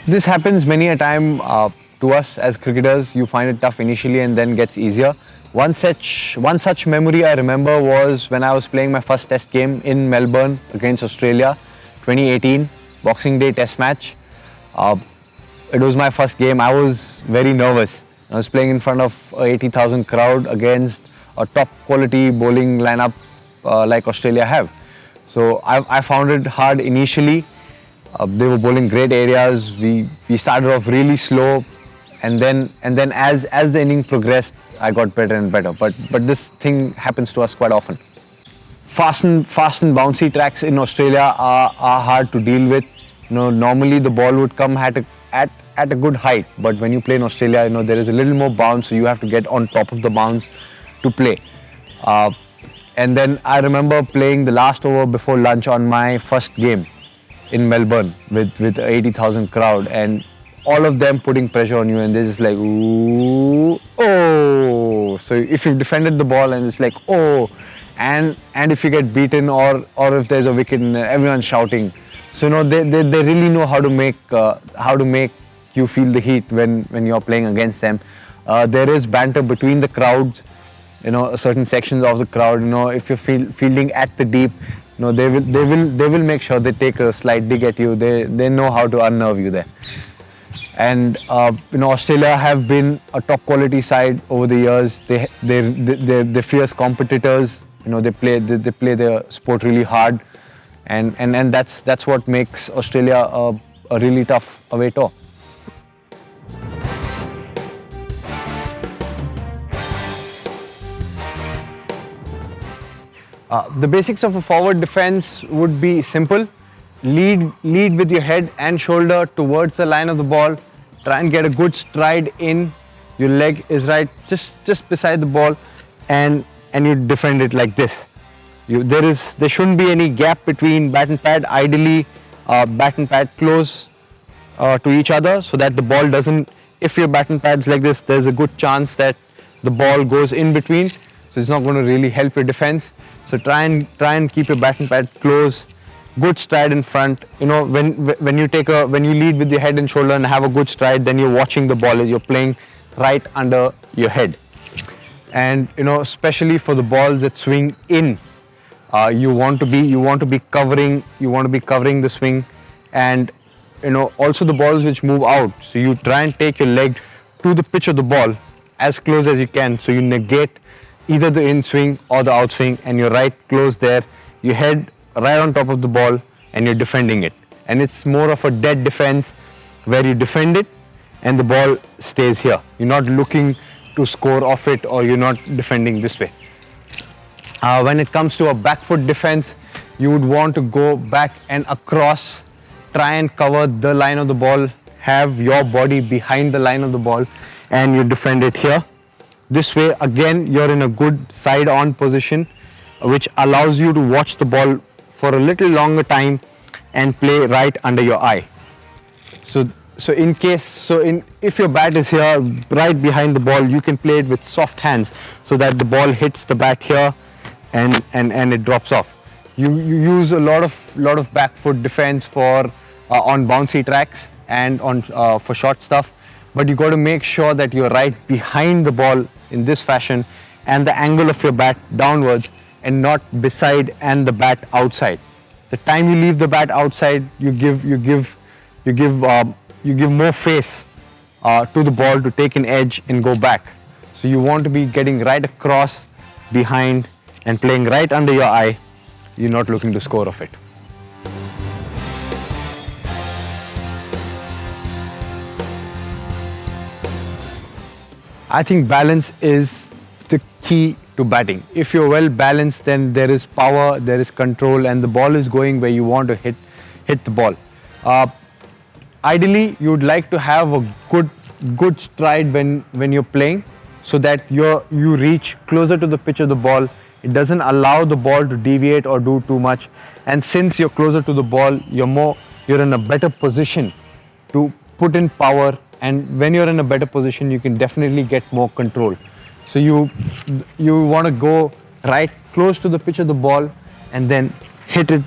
This happens many a time to us as cricketers. You find it tough initially and then gets easier. One such memory I remember was when I was playing my first test game in Melbourne against Australia, 2018, Boxing Day test match. It was my first game. I was very nervous. I was playing in front of a 80,000 crowd against a top quality bowling lineup like Australia have. So I found it hard initially. They were bowling great areas. We started off really slow, and then as the inning progressed, I got better and better. But this thing happens to us quite often. Fast and bouncy tracks in Australia are hard to deal with. Normally the ball would come at a good height, but when you play in Australia, there is a little more bounce, so you have to get on top of the bounce to play. And then I remember playing the last over before lunch on my first game in Melbourne with 80,000 crowd, and all of them putting pressure on you, and they're just like, ooh, oh. So if you've defended the ball and it's like, oh, and if you get beaten or if there's a wicket and everyone's shouting. So they really know how to make you feel the heat when you're playing against them. There is banter between the crowds, certain sections of the crowd. If you're fielding at the deep, they will make sure they take a slight dig at you. They know how to unnerve you there. And Australia have been a top quality side over the years. They're fierce competitors. They play their sport really hard, and that's what makes Australia a really tough away tour. The basics of a forward defense would be simple. Lead with your head and shoulder towards the line of the ball. Try and get a good stride in. Your leg is right just beside the ball, and you defend it like this. There shouldn't be any gap between bat and pad. Ideally, bat and pad close to each other so that the ball doesn't. If your bat and pad's like this, there's a good chance that the ball goes in between. So it's not going to really help your defense. So try and keep your bat and pad close. Good stride in front. When you lead with your head and shoulder and have a good stride, then you're watching the ball as you're playing right under your head. And especially for the balls that swing in, you want to be covering the swing, and also the balls which move out. So you try and take your leg to the pitch of the ball as close as you can. So you negate either the in swing or the out swing, and you're right close there. Your head right on top of the ball, and you're defending it. And it's more of a dead defense where you defend it and the ball stays here. You're not looking to score off it, or you're not defending this way. When it comes to a back foot defense, you would want to go back and across, try and cover the line of the ball, have your body behind the line of the ball, and you defend it here. This way, again, you're in a good side-on position, which allows you to watch the ball for a little longer time and play right under your eye. If your bat is here right behind the ball, you can play it with soft hands so that the ball hits the bat here and it drops off. You use a lot of back foot defense for on bouncy tracks and on for short stuff, but you got to make sure that you're right behind the ball in this fashion, and the angle of your bat downwards, and not beside and the bat outside. The time you leave the bat outside, you give more face to the ball to take an edge and go back. So you want to be getting right across, behind, and playing right under your eye. You're not looking to score off it. I think balance is the key to batting. If you're well balanced, then there is power, there is control, and the ball is going where you want to hit the ball. Ideally, you would like to have a good stride when you're playing, so that you reach closer to the pitch of the ball. It doesn't allow the ball to deviate or do too much. And since you're closer to the ball, you're in a better position to put in power. And when you're in a better position, you can definitely get more control. So you want to go right close to the pitch of the ball and then hit it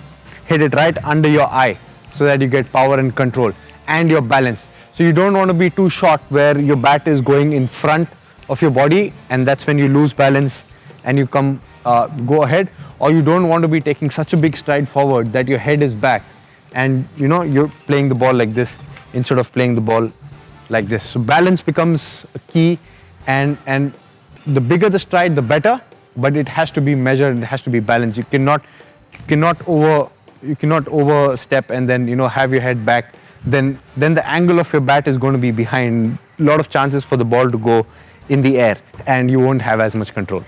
right under your eye, so that you get power and control. and your balance. So you don't want to be too short where your bat is going in front of your body, and that's when you lose balance and you go ahead. Or you don't want to be taking such a big stride forward that your head is back and you're playing the ball like this instead of playing the ball like this. So balance becomes a key, and the bigger the stride, the better, but it has to be measured, it has to be balanced. You cannot overstep and then have your head back. Then the angle of your bat is going to be behind. A lot of chances for the ball to go in the air, and you won't have as much control.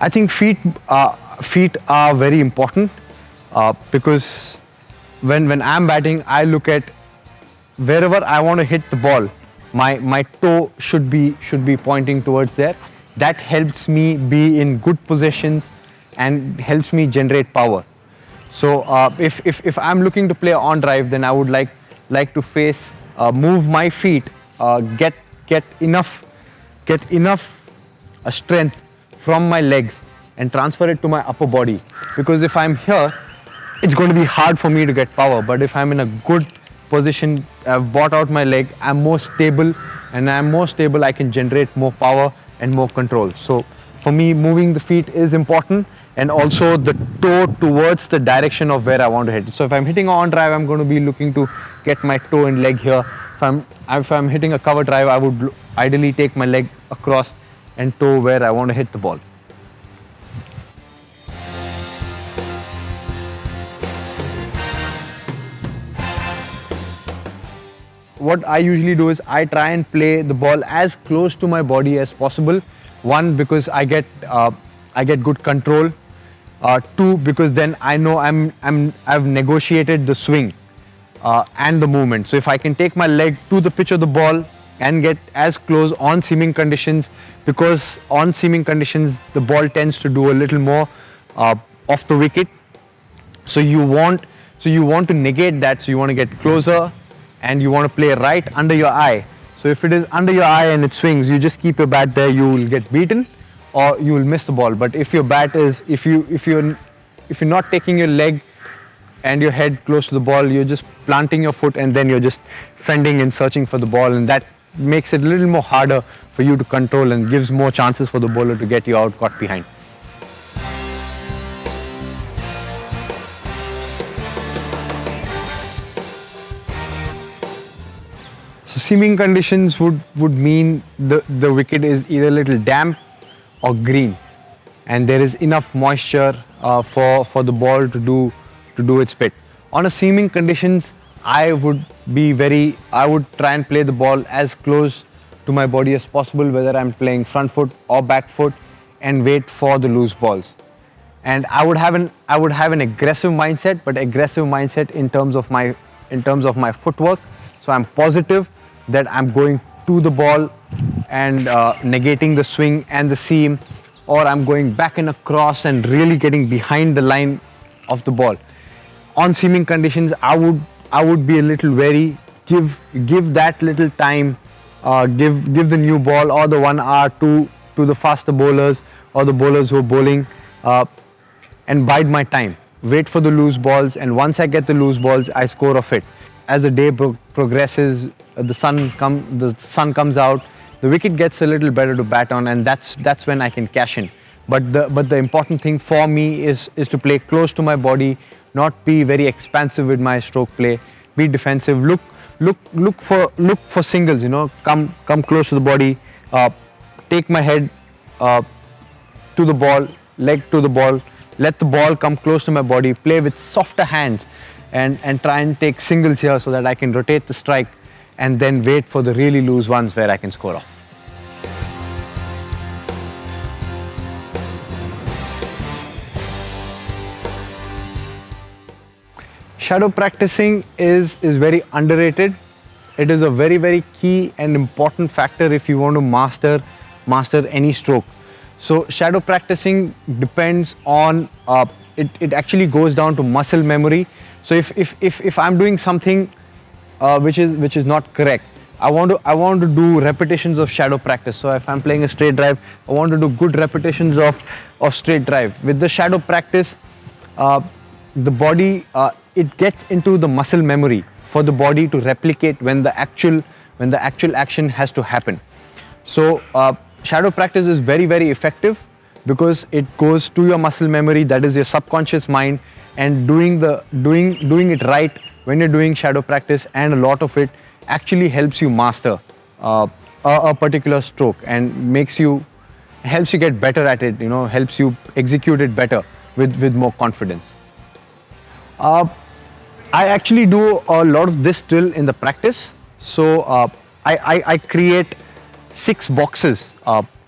I think feet are very important because when I'm batting, I look at wherever I want to hit the ball, my toe should be pointing towards there. That helps me be in good positions and helps me generate power. So if I'm looking to play on drive, then I would like to face, move my feet, get enough strength from my legs and transfer it to my upper body. Because if I'm here, it's going to be hard for me to get power. But if I'm in a good position, I've brought out my leg, I'm more stable, I can generate more power and more control. So for me, moving the feet is important, and also the toe towards the direction of where I want to hit. So if I'm hitting on drive, I'm going to be looking to get my toe and leg here. If I'm hitting a cover drive, I would ideally take my leg across and toe where I want to hit the ball. What I usually do is I try and play the ball as close to my body as possible. One, because I get good control. Two, because then I know I've negotiated the swing and the movement. So if I can take my leg to the pitch of the ball and get as close on seaming conditions, because on seaming conditions the ball tends to do a little more off the wicket. So you want to negate that. So you want to get closer, and you want to play right under your eye. So if it is under your eye and it swings, you just keep your bat there, you will get beaten or you will miss the ball. But if your bat is, if you're not taking your leg and your head close to the ball, you're just planting your foot and then you're just fending and searching for the ball, and that makes it a little more harder for you to control and gives more chances for the bowler to get you out caught behind. So seaming conditions would mean the wicket is either a little damp or green, and there is enough moisture for the ball to do its bit. On a seaming conditions, I would try and play the ball as close to my body as possible, whether I'm playing front foot or back foot, and wait for the loose balls. And I would have an aggressive mindset, but aggressive mindset in terms of my footwork. So I'm positive that I'm going to the ball and negating the swing and the seam, or I'm going back and across and really getting behind the line of the ball. On seaming conditions, I would be a little wary. Give that little time. Give the new ball or the 1 hour to the faster bowlers or the bowlers who are bowling, and bide my time. Wait for the loose balls, and once I get the loose balls, I score off it. As the day progresses, the sun comes out, the wicket gets a little better to bat on, and that's when I can cash in. But the important thing for me is to play close to my body, not be very expansive with my stroke play, be defensive, look for singles, come close to the body, take my head to the ball, leg to the ball, let the ball come close to my body, play with softer hands, and try and take singles here so that I can rotate the strike and then wait for the really loose ones where I can score off. Shadow practicing is very underrated. It is a very, very key and important factor if you want to master any stroke. So shadow practicing depends on, it actually goes down to muscle memory. So if I'm doing something which is not correct, I want to do repetitions of shadow practice. So if I'm playing a straight drive, I want to do good repetitions of straight drive. With the shadow practice, the body it gets into the muscle memory for the body to replicate when the actual action has to happen. So shadow practice is very effective because it goes to your muscle memory, that is your subconscious mind, and doing it right when you're doing shadow practice, and a lot of it actually helps you master a particular stroke and helps you get better at it, helps you execute it better with more confidence. I actually do a lot of this drill in the practice. So I create 6 boxes,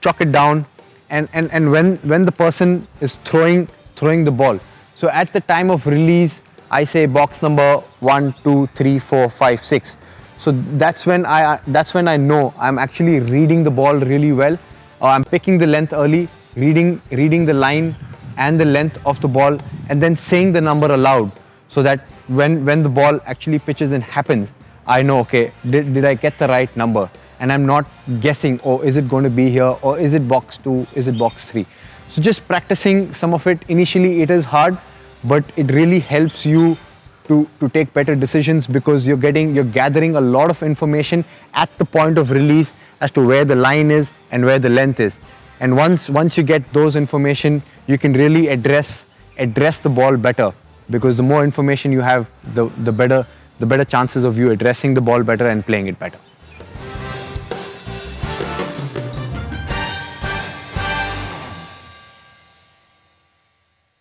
chalk it down, and when the person is throwing the ball, so at the time of release, I say box number 1, 2, 3, 4, 5, 6. So that's when I know I'm actually reading the ball really well. I'm picking the length early, reading the line and the length of the ball, and then saying the number aloud, so that when the ball actually pitches and happens, I know, okay, did I get the right number? And I'm not guessing, oh, is it going to be here, or is it box 2, is it box 3? So just practicing some of it. Initially it is hard, but it really helps you to take better decisions, because you're gathering a lot of information at the point of release as to where the line is and where the length is. And once you get those information, you can really address the ball better, because the more information you have, the better chances of you addressing the ball better and playing it better.